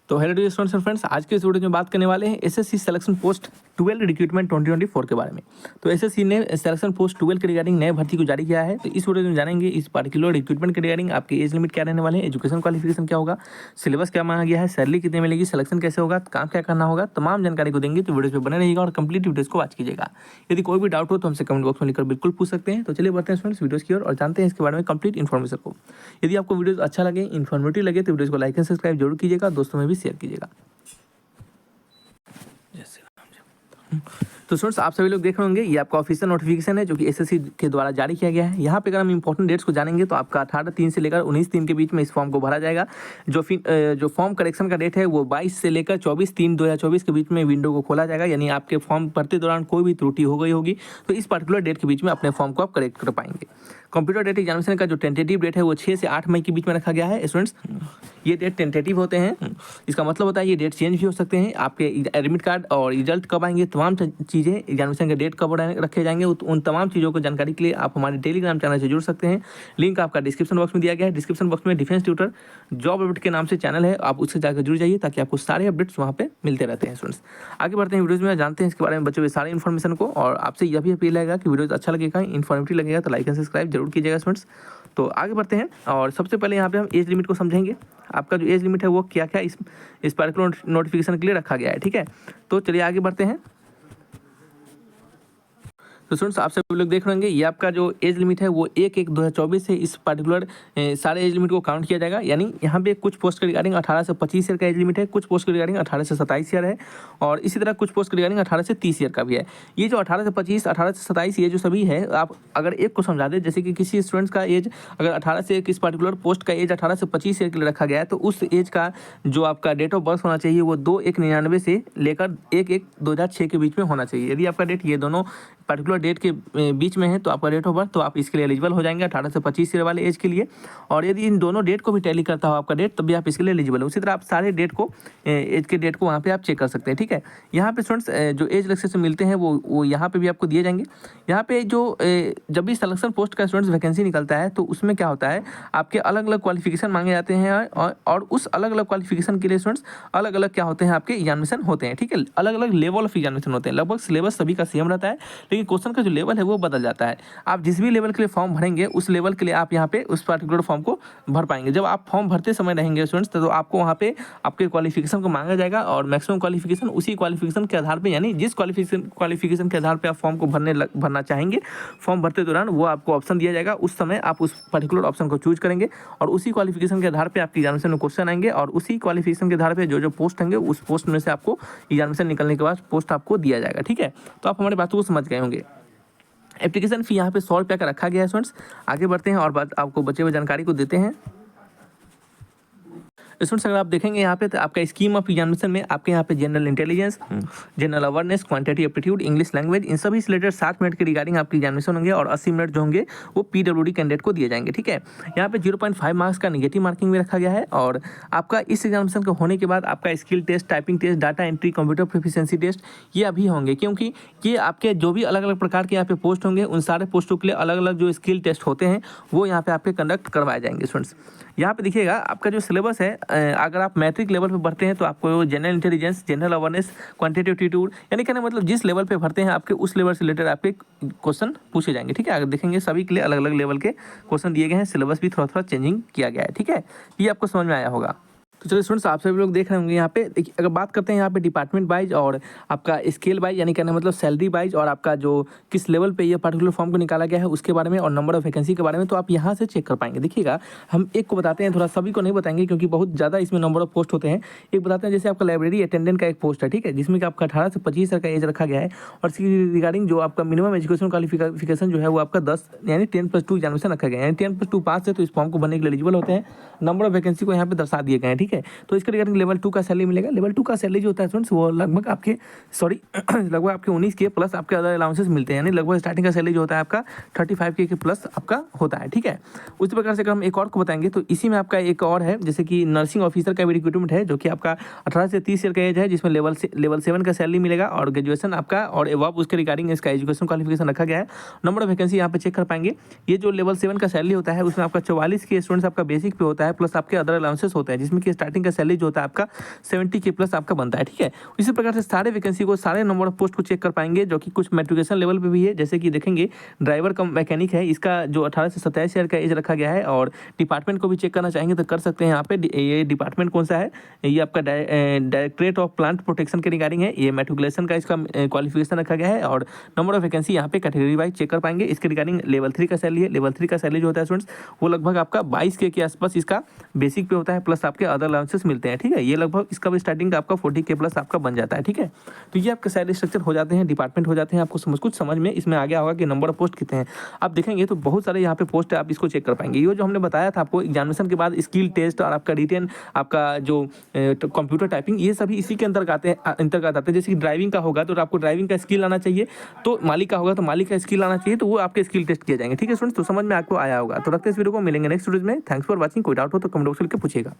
तो hello dear students and friends, आज के इस वीडियो में बात करने वाले हैं एसएससी सिलेक्शन पोस्ट 12 रिक्रूटमेंट 2024 के बारे में। तो एसएससी ने सिलेक्शन पोस्ट 12 के रिगार्डिंग नए भर्ती को जारी किया है। तो इस वीडियो में जानेंगे इस पार्टिकुलर रिक्रूटमेंट के रिगार्डिंग आपके एज लिमिट क्या रहने वाले हैं, एजुकेशन क्वालिफिकेशन क्या होगा, सिलेबस क्या मांगा गया है, सैलरी कितनी मिलेगी, सिलेक्शन कैसे होगा, काम क्या करना होगा, तमाम जानकारी को देंगे। तो वीडियो पे बने रहिएगा और कंप्लीट वीडियोस को वॉच कीजिएगा। यदि कोई भी डाउट हो तो हमसे कमेंट बॉक्स में लिखकर बिल्कुल पूछ सकते हैं। तो चलिए बढ़ते हैं स्टूडेंट्स वीडियोस की ओर और जानते हैं इसके बारे में कंप्लीट इन्फॉर्मेशन को। यदि आपको वीडियो अच्छा लगे, इन्फॉर्मेटिव लगे तो वीडियो को लाइक एंड सब्सक्राइब जरूर कीजिएगा, दोस्तों में भी शेयर कीजिएगा। तो स्टूडेंट्स, आप सभी लोग देख रहे होंगे ये आपका ऑफिशियल नोटिफिकेशन है जो कि एसएससी के द्वारा जारी किया गया है। यहाँ पे अगर हम इंपॉर्टेंट डेट्स को जानेंगे तो आपका 18/3 से लेकर 19/3 के बीच में इस फॉर्म को भरा जाएगा। जो फॉर्म करेक्शन का डेट है वो 22 से लेकर 24/3 2024 के बीच में विंडो को खोला जाएगा। यानी आपके फॉर्म भरते दौरान कोई भी त्रुटि हो गई होगी तो इस पर्टिकुलर डेट के बीच में अपने फॉर्म को आप करेक्ट कर पाएंगे। कंप्यूटर डेट एग्जामिनेशन का जो टेंटेटिव डेट है वो 6 से 8 मई के बीच में रखा गया है। स्टूडेंट्स, ये डेट टेंटेटिव होते हैं, इसका मतलब होता है ये डेट चेंज भी हो सकते हैं। आपके एडमिट कार्ड और रिजल्ट कब आएंगे, तमाम चीज़ें, एग्जामिनेशन के डेट कब रखे जाएंगे, उन तमाम चीज़ों को जानकारी के लिए आप हमारे टेलीग्राम चैनल से जुड़ सकते हैं। लिंक आपका डिस्क्रिप्शन बॉक्स में दिया गया है। डिस्क्रिप्शन बॉक्स में डिफेंस ट्यूटर जॉब अपडेट के नाम से चैनल है, आप उससे जाकर जुड़ जाइए ताकि आपको सारे अपडेट्स वहाँ पे मिलते रहते हैं। स्टूडेंट्स, आगे बढ़ते हैं वीडियोज़ में, जानते हैं इसके बारे में बच्चों के सारे इन्फॉर्मेशन को। और आपसे यह भी अपील रहेगा कि वीडियो अच्छा लगेगा, इन्फॉर्मेटिव लगेगा तो लाइक एंड सब्सक्राइब जरूर कीजिएगा। स्टूडेंट्स, तो आगे बढ़ते हैं और सबसे पहले यहाँ पे हम एज लिमिट को समझेंगे। आपका जो एज लिमिट है वो क्या क्या इस पार्टिकुलर नोटिफिकेशन के लिए रखा गया है। ठीक है, तो चलिए आगे बढ़ते हैं। तो स्टूडेंट्स, आप सभी लोग देख रहे होंगे ये आपका जो एज लिमिट है वो 1/1/2024 से इस पार्टिकुलर सारे एज लिमिट को काउंट किया जाएगा। यानी यहाँ पे कुछ पोस्ट के रिगार्डिंग 18 से 25 ईयर का एज लिमिट है, कुछ पोस्ट के रिगार्डिंग 18 से 27 ईयर है और इसी तरह कुछ पोस्ट के रिगार्डिंग 18 से 30 ईयर का भी है। ये जो 18 से 25, 18 से 27 ये जो सभी है, आप अगर एक को समझा दें, जैसे कि किसी स्टूडेंट्स का एज अगर 18 से किस पार्टिकुलर पोस्ट का एज 18 से 25 ईयर के लिए रखा गया है तो उस एज का जो आपका डेट ऑफ बर्थ होना चाहिए वो 2/1/99 से लेकर 1/1/2006 के बीच में होना चाहिए। यदि आपका डेट ये दोनों पार्टिकुलर डेट के बीच में है तो आपका डेट ऑफ बर्थ, तो आप इसके लिए एलिजिबल हो जाएंगे 18 से 25 ईयर वाले एज के लिए। और यदि इन दोनों डेट को भी टैली करता हो आपका डेट, तब भी आप इसके लिए एलिजिबल हो। उसी तरह आप सारे डेट को एज के डेट को वहाँ पे आप चेक कर सकते हैं। ठीक है, यहाँ पे स्टूडेंट्स जो एज रिलैक्सेशन मिलते हैं वो यहाँ पे भी आपको दिए जाएंगे। यहाँ पे जो जब भी सिलेक्शन पोस्ट का स्टूडेंट्स वैकेंसी निकलता है तो उसमें क्या होता है, आपके अलग अलग क्वालिफिकेशन मांगे जाते हैं और उस अलग अलग क्वालिफिकेशन के लिए स्टूडेंट्स अलग अलग क्या होते हैं, आपके एग्जामिनेशन होते हैं। ठीक है, अलग अलग लेवल ऑफ एग्जामिनेशन होते हैं। लगभग सिलेबस सभी का सेम रहता है लेकिन क्वेश्चन का जो लेवल है वो बदल जाता है। आप जिस भी लेवल के लिए फॉर्म भरेंगे उस लेवल के लिए आप यहाँ पे उस पार्टिकुलर फॉर्म को भर पाएंगे। जब आप फॉर्म भरते समय रहेंगे स्टूडेंट्स तो आपको वहाँ पे आपके क्वालिफिकेशन को मांगा जाएगा और मैक्सिमम क्वालिफिकेशन उसी क्वालिफिकेशन के आधार पे, यानी जिस क्वालिफिकेशन के आधार पे आप फॉर्म को भरना चाहेंगे, फॉर्म भरते दौरान वो आपको ऑप्शन दिया जाएगा। उस समय आप उस पर्टिकुलर ऑप्शन को चूज करेंगे और उसी क्वालिफिकेशन के आधार पर आपकी एग्जामिनेशन में क्वेश्चन आएंगे और उसी क्वालिफिकेशन के आधार पर जो पोस्ट होंगे उस पोस्ट में से आपको एग्जामिनेशन निकलने के बाद पोस्ट आपको दिया जाएगा। ठीक है, तो आप हमारी बातों को समझ गए होंगे। एप्लीकेशन फ़ी यहाँ पे 100 रुपये का रखा गया है। स्टूडेंट्स, आगे बढ़ते हैं और बात आपको बचे हुए जानकारी को देते हैं। स्टूडेंट्स, अगर आप देखेंगे यहाँ पे तो आपका स्कीम ऑफ एग्जामिनेशन में आपके यहाँ पे general intelligence, general awareness, quantity aptitude, English language, इन सभी से रिलेटेड 60 मिनट के रिगार्डिंग आपकी एग्जामिनेशन होंगे और 80 मिनट जो होंगे वो पीडब्ल्यूडी कैंडिडेट को दिए जाएंगे। ठीक है, यहाँ पे 0.5 मार्क्स का निगेटिव मार्किंग में रखा गया है और आपका इस एग्जामिनेशन के होने के बाद आपका skill test, typing test, data entry, computer proficiency test ये अभी होंगे, क्योंकि ये आपके जो भी अलग अलग प्रकार के यहाँ पे पोस्ट होंगे उन सारे पोस्टों के लिए अलग अलग जो स्किल टेस्ट होते हैं वो यहाँ पे आपके कंडक्ट करवाए जाएंगे। स्टूडेंट्स, यहाँ पे देखिएगा आपका जो सिलेबस है, अगर आप मैट्रिक लेवल पे भरते हैं तो आपको general intelligence, general awareness, quantitative aptitude, यानी कहने मतलब जिस लेवल पे भरते हैं आपके उस लेवल से रिलेटेड आपके क्वेश्चन पूछे जाएंगे। ठीक है, अगर देखेंगे सभी के लिए अलग अलग लेवल के क्वेश्चन दिए गए हैं, सिलेबस भी थोड़ा थोड़ा चेंजिंग किया गया है। ठीक है, ये आपको समझ में आया होगा। तो चलिए स्टूडेंट्स, आप सभी लोग देख रहे होंगे यहाँ पे देखिए, अगर बात करते हैं यहाँ पे डिपार्टमेंट वाइज और आपका स्केल वाइज, यानी कहने मतलब सैलरी वाइज और आपका जो किस लेवल पे ये पर्टिकुलर फॉर्म को निकाला गया है उसके बारे में और नंबर ऑफ वैकेंसी के बारे में, तो आप यहाँ से चेक कर पाएंगे। देखिएगा, हम एक को बताते हैं, थोड़ा सभी को नहीं बताएंगे क्योंकि बहुत ज़्यादा इसमें नंबर ऑफ पोस्ट होते हैं। एक बताते हैं, जैसे आपका लाइब्रेरी अटेंडेंट का एक पोस्ट है। ठीक है, जिसमें कि आपका 18 से 25 ईयर का एज रखा गया है और इसकी रिगार्डिंग जो आपका मिनिमम एजुकेशन क्वालिफिकेशन जो है वो आपका 10 यानी 10+2 एग्जामिनेशन रखा गया है, यानी 10+2 पास है तो इस फॉर्म को भरने के लिए एलिजिबल होते हैं। नंबर ऑफ वैकेंसी को यहाँ पे दर्शा दिए गए हैं। ठीक है, तो इसके रिगार्डिंग लेवल 2 का सैलरी मिलेगा। लेवल 2 का सैलरी जो होता है स्टूडेंट्स वो लगभग आपके लगभग आपके 19 के प्लस आपके अदर अलाउंसेस मिलते हैं, यानी लगभग स्टार्टिंग का सैलरी जो होता है आपका 35 के प्लस आपका होता है। ठीक है, उसी प्रकार से अगर हम एक और को बताएंगे तो इसी में आपका एक और है, जैसे कि नर्सिंग ऑफिसर का भी रिक्रूटमेंट है जो कि आपका 18 से 30 ईयर का एज है, जिसमें लेवल 7 का सैलरी मिलेगा और ग्रेजुएशन आपका और एवब उसके रिगार्डिंग इसका एजुकेशन क्वालिफिकेशन रखा गया है। नंबर ऑफ वैकेंसी यहाँ पे चेक कर पाएंगे। ये जो लेवल 7 का सैलरी होता है उसमें आपका 44 के स्टूडेंट्स आपका बेसिक पे होता है प्लस आपके अदर अलाउंसेस होते हैं, जिसमें कि स्टार्टिंग का सैलरी जो होता है आपका 70K प्लस आपका बनता है, ठीक है। इसी प्रकार से सारे वैकेंसी को, सारे नंबर ऑफ पोस्ट को चेक कर पाएंगे, जो कि कुछ मेट्रिकुलेशन लेवल पे भी है। जैसे कि देखेंगे ड्राइवर कम मैकेनिक है, इसका जो 18 से 27 ईयर का एज रखा गया है। और डिपार्टमेंट को भी चेक करना चाहेंगे तो कर सकते हैं यहाँ पे। ये डिपार्टमेंट कौन सा है, ये आपका डायरेक्टरेट ऑफ प्लांट प्रोटेक्शन के रिगार्डिंग है। ये मेट्रिकुलेशन का इसका क्वालिफिकेशन रखा गया है। और नंबर ऑफ वैकेंसी यहाँ पे कैटेगरी वाइज चेक कर पाएंगे। इसके रिगार्डिंग लेवल 3 का सैलरी है। लेवल 3 का सैलरी जो होता है स्टूडेंट्स, वो लगभग आपका 22K के आसपास इसका बेसिक पे होता है, प्लस आपके अदर अलाउंसेस मिलते हैं, ठीक है। ये लगभग इसका भी स्टार्टिंग का आपका 40K प्लस आपका बन जाता है, ठीक है। तो ये आपके सैलरी स्ट्रक्चर हो जाते हैं, डिपार्टमेंट हो जाते हैं। आपको कुछ समझ में इसमें आ गया होगा कि नंबर ऑफ पोस्ट कितने हैं। आप देखेंगे तो बहुत सारे यहाँ पे पोस्ट है, आप इसको चेक कर पाएंगे। ये जो हमने बताया था आपको एग्जामिनेशन के बाद स्किल टेस्ट और आपका रिटेन, आपका जो कंप्यूटर टाइपिंग, ये सभी इसी के अंतर्गत आते हैं। जैसे कि ड्राइविंग का होगा तो आपको ड्राइविंग का स्किल आना चाहिए, तो मालिक का होगा तो मालिक का स्किल आना चाहिए, तो वो आपके स्किल टेस्ट किए जाएंगे, ठीक है स्टूडेंट्स। तो समझ में आपको आया होगा। तो रखते हैं इस वीडियो को, मिलेंगे नेक्स्ट वीडियो में। Thanks for watching. कोई डाउट हो तो कमेंट बॉक्स में लिख के पूछिएगा।